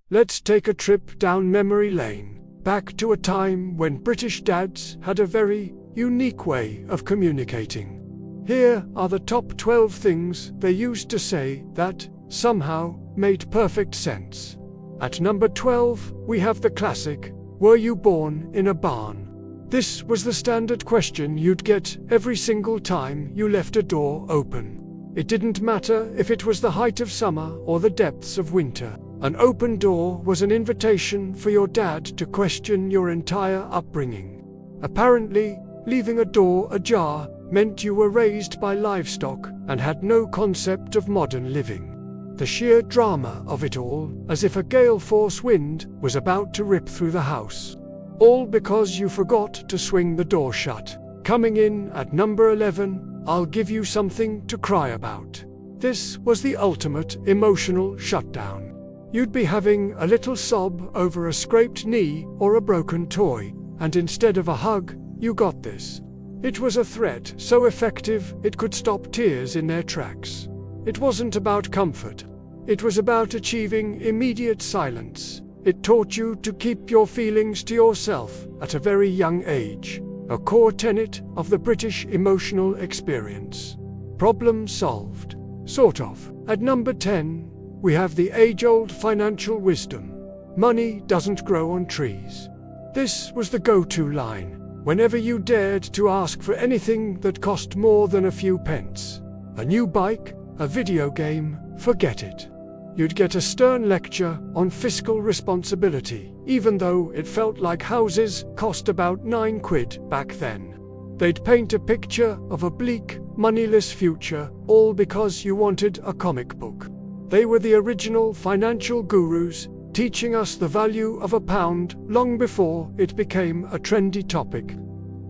Let's take a trip down memory lane, back to a time when British dads had a very unique way of communicating. Here are the top 12 things they used to say that, somehow, made perfect sense. At number 12, we have the classic, "Were you born in a barn?" This was the standard question you'd get every single time you left a door open. It didn't matter if it was the height of summer or the depths of winter. An open door was an invitation for your dad to question your entire upbringing. Apparently, leaving a door ajar meant you were raised by livestock and had no concept of modern living. The sheer drama of it all, as if a gale force wind was about to rip through the house. All because you forgot to swing the door shut. Coming in at number 11, I'll give you something to cry about. This was the ultimate emotional shutdown. You'd be having a little sob over a scraped knee or a broken toy, and instead of a hug, you got this. It was a threat so effective it could stop tears in their tracks. It wasn't about comfort. It was about achieving immediate silence. It taught you to keep your feelings to yourself at a very young age, a core tenet of the British emotional experience. Problem solved. Sort of. At number 10, we have the age-old financial wisdom. Money doesn't grow on trees. This was the go-to line whenever you dared to ask for anything that cost more than a few pence. A new bike, a video game, forget it. You'd get a stern lecture on fiscal responsibility, even though it felt like houses cost about 9 quid back then. They'd paint a picture of a bleak, moneyless future, all because you wanted a comic book. They were the original financial gurus, teaching us the value of a pound long before it became a trendy topic.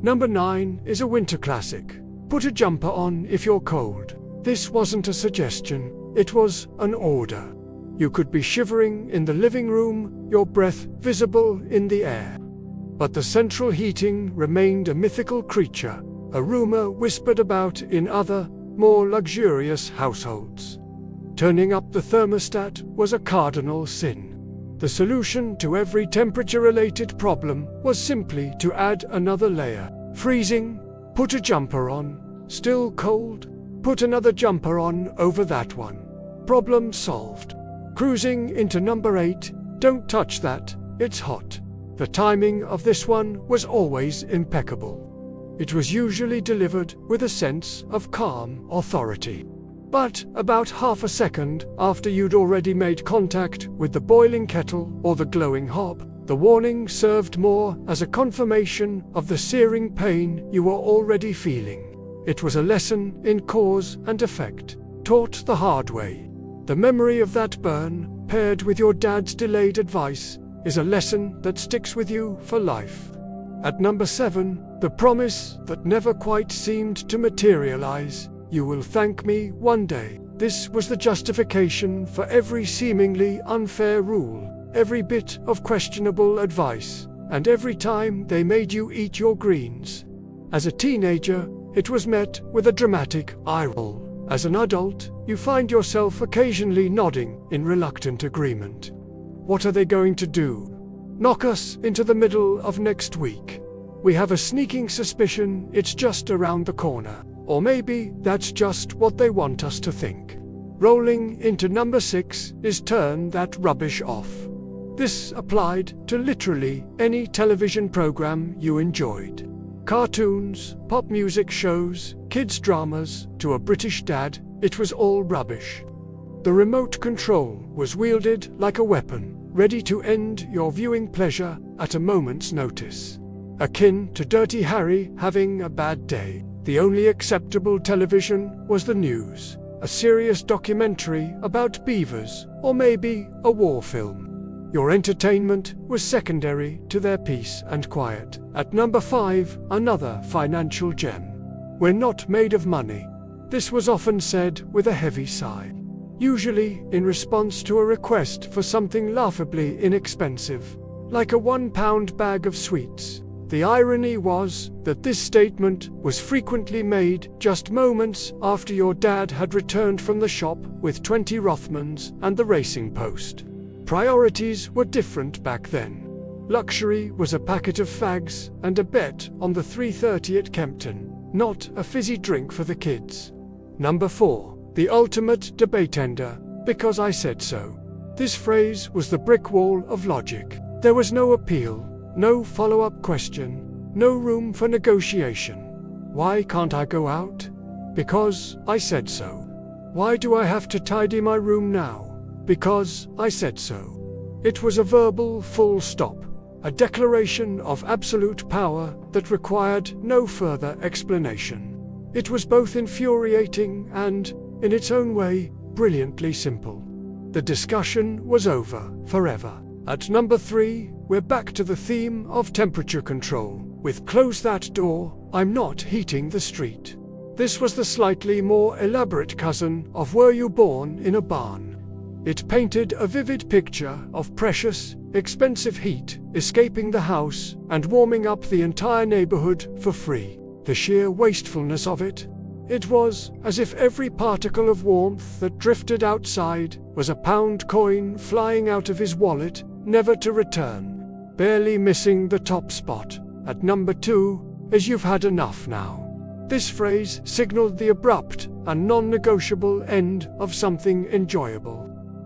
Number 9 is a winter classic. Put a jumper on if you're cold. This wasn't a suggestion, it was an order. You could be shivering in the living room, your breath visible in the air. But the central heating remained a mythical creature, a rumor whispered about in other, more luxurious households. Turning up the thermostat was a cardinal sin. The solution to every temperature-related problem was simply to add another layer. Freezing? Put a jumper on. Still cold? Put another jumper on over that one. Problem solved. Cruising into number 8, don't touch that, it's hot. The timing of this one was always impeccable. It was usually delivered with a sense of calm authority. But about half a second after you'd already made contact with the boiling kettle or the glowing hob, the warning served more as a confirmation of the searing pain you were already feeling. It was a lesson in cause and effect, taught the hard way. The memory of that burn, paired with your dad's delayed advice, is a lesson that sticks with you for life. At number 7, the promise that never quite seemed to materialize. You will thank me one day. This was the justification for every seemingly unfair rule, every bit of questionable advice, and every time they made you eat your greens. As a teenager, it was met with a dramatic eye roll. As an adult, you find yourself occasionally nodding in reluctant agreement. What are they going to do? Knock us into the middle of next week? We have a sneaking suspicion it's just around the corner. Or maybe that's just what they want us to think. Rolling into number 6 is turn that rubbish off. This applied to literally any television program you enjoyed. Cartoons, pop music shows, kids' dramas, to a British dad, it was all rubbish. The remote control was wielded like a weapon, ready to end your viewing pleasure at a moment's notice. Akin to Dirty Harry having a bad day. The only acceptable television was the news, a serious documentary about beavers, or maybe a war film. Your entertainment was secondary to their peace and quiet. At number 5, another financial gem. We're not made of money. This was often said with a heavy sigh, usually in response to a request for something laughably inexpensive, like a £1 bag of sweets. The irony was that this statement was frequently made just moments after your dad had returned from the shop with 20 Rothmans and the Racing Post. Priorities were different back then. Luxury was a packet of fags and a bet on the 3:30 at Kempton, not a fizzy drink for the kids. Number 4. The ultimate debate ender, because I said so. This phrase was the brick wall of logic. There was no appeal, no follow-up question, no room for negotiation. Why can't I go out? Because I said so. Why do I have to tidy my room now? Because I said so. It was a verbal full stop, a declaration of absolute power that required no further explanation. It was both infuriating and, in its own way, brilliantly simple. The discussion was over forever. At number 3, we're back to the theme of temperature control. With "Close that door, I'm not heating the street." This was the slightly more elaborate cousin of "Were you born in a barn?" It painted a vivid picture of precious, expensive heat escaping the house and warming up the entire neighborhood for free. The sheer wastefulness of it. It was as if every particle of warmth that drifted outside was a pound coin flying out of his wallet, never to return. Barely missing the top spot. At number 2, is "You've had enough now." This phrase signaled the abrupt and non-negotiable end of something enjoyable.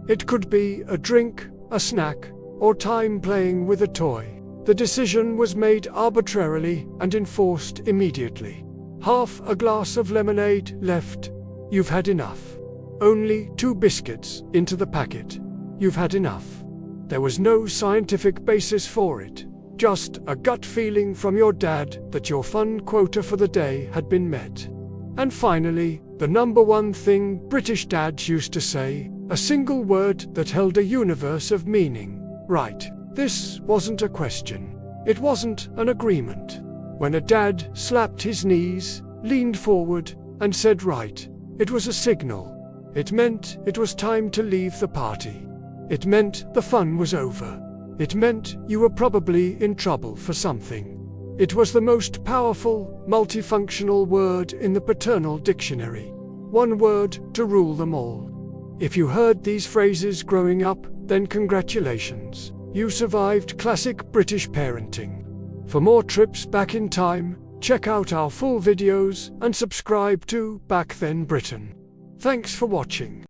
It could be a drink, a snack, or time playing with a toy. The decision was made arbitrarily and enforced immediately. Half a glass of lemonade left. You've had enough. Only 2 biscuits into the packet. You've had enough. There was no scientific basis for it. Just a gut feeling from your dad that your fun quota for the day had been met. And finally, the number 1 thing British dads used to say, a single word that held a universe of meaning. Right. This wasn't a question. It wasn't an agreement. When a dad slapped his knees, leaned forward, and said right, it was a signal. It meant it was time to leave the party. It meant the fun was over. It meant you were probably in trouble for something. It was the most powerful, multifunctional word in the paternal dictionary. One word to rule them all. If you heard these phrases growing up, then congratulations. You survived classic British parenting. For more trips back in time, check out our full videos and subscribe to Back Then Britain. Thanks for watching.